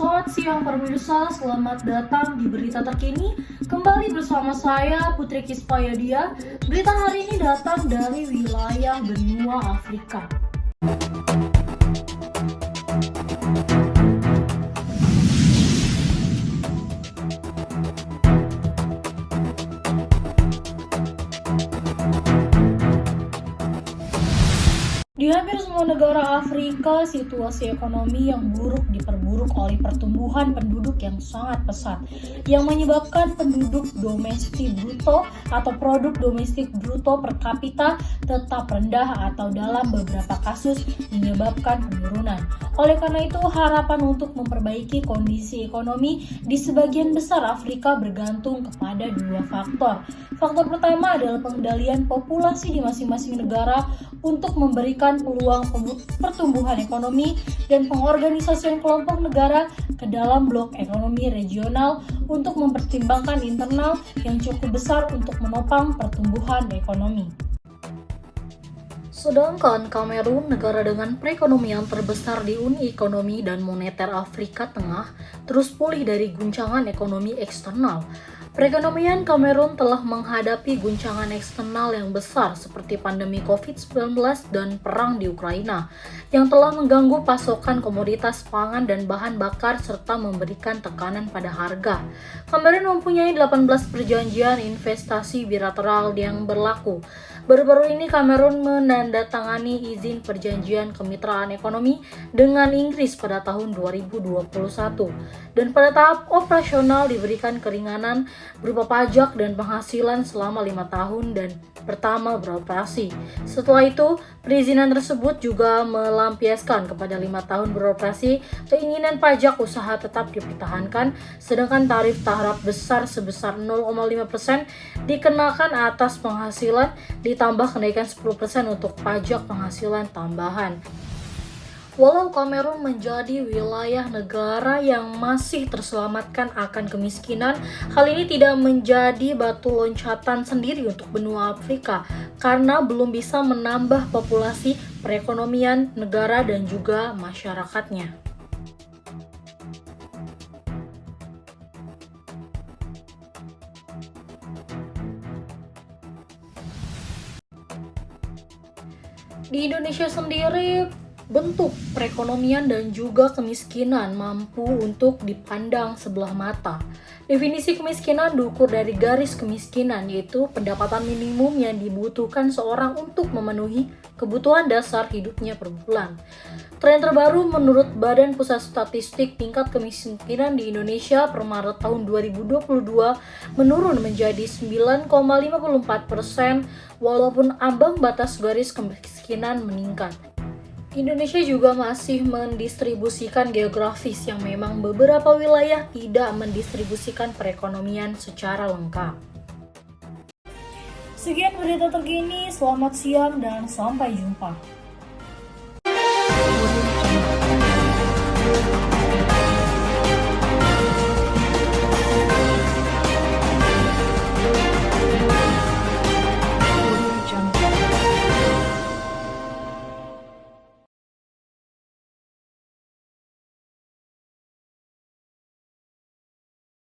Selamat siang pemirsa, selamat datang di berita terkini. Kembali bersama saya Putri Kispayadia. Berita hari ini datang dari wilayah benua Afrika. Di hampir semua negara Afrika, situasi ekonomi yang buruk diperburuk oleh pertumbuhan penduduk yang sangat pesat, yang menyebabkan penduduk domestik bruto atau produk domestik bruto per kapita tetap rendah atau dalam beberapa kasus menyebabkan penurunan. Oleh karena itu, harapan untuk memperbaiki kondisi ekonomi di sebagian besar Afrika bergantung kepada dua faktor. Faktor pertama adalah pengendalian populasi di masing-masing negara untuk memberikan peluang pertumbuhan ekonomi dan pengorganisasian kelompok negara ke dalam blok ekonomi regional untuk mempertimbangkan internal yang cukup besar untuk menopang pertumbuhan ekonomi. Sedangkan Kamerun, negara dengan perekonomian terbesar di Uni Ekonomi dan Moneter Afrika Tengah, terus pulih dari guncangan ekonomi eksternal. Perekonomian Kamerun telah menghadapi guncangan eksternal yang besar seperti pandemi COVID-19 dan perang di Ukraina yang telah mengganggu pasokan komoditas pangan dan bahan bakar serta memberikan tekanan pada harga. Kamerun mempunyai 18 perjanjian investasi bilateral yang berlaku. Baru-baru ini Kamerun menandatangani izin perjanjian kemitraan ekonomi dengan Inggris pada tahun 2021 dan pada tahap operasional diberikan keringanan berupa pajak dan penghasilan selama 5 tahun dan pertama beroperasi. Setelah itu, perizinan tersebut juga melampiaskan kepada 5 tahun beroperasi keinginan pajak usaha tetap dipertahankan, sedangkan tarif tahap besar sebesar 0,5% dikenakan atas penghasilan ditambah kenaikan 10% untuk pajak penghasilan tambahan. Walau Kamerun menjadi wilayah negara yang masih terselamatkan akan kemiskinan, hal ini tidak menjadi batu loncatan sendiri untuk benua Afrika karena belum bisa menambah populasi, perekonomian negara dan juga masyarakatnya. Di Indonesia sendiri, bentuk perekonomian dan juga kemiskinan mampu untuk dipandang sebelah mata. Definisi kemiskinan diukur dari garis kemiskinan, yaitu pendapatan minimum yang dibutuhkan seorang untuk memenuhi kebutuhan dasar hidupnya per bulan. Tren terbaru menurut Badan Pusat Statistik, tingkat kemiskinan di Indonesia per Maret tahun 2022 menurun menjadi 9,54%, walaupun ambang batas garis kemiskinan meningkat. Indonesia juga masih mendistribusikan geografis yang memang beberapa wilayah tidak mendistribusikan perekonomian secara lengkap. Sekian berita terkini, selamat siang dan sampai jumpa.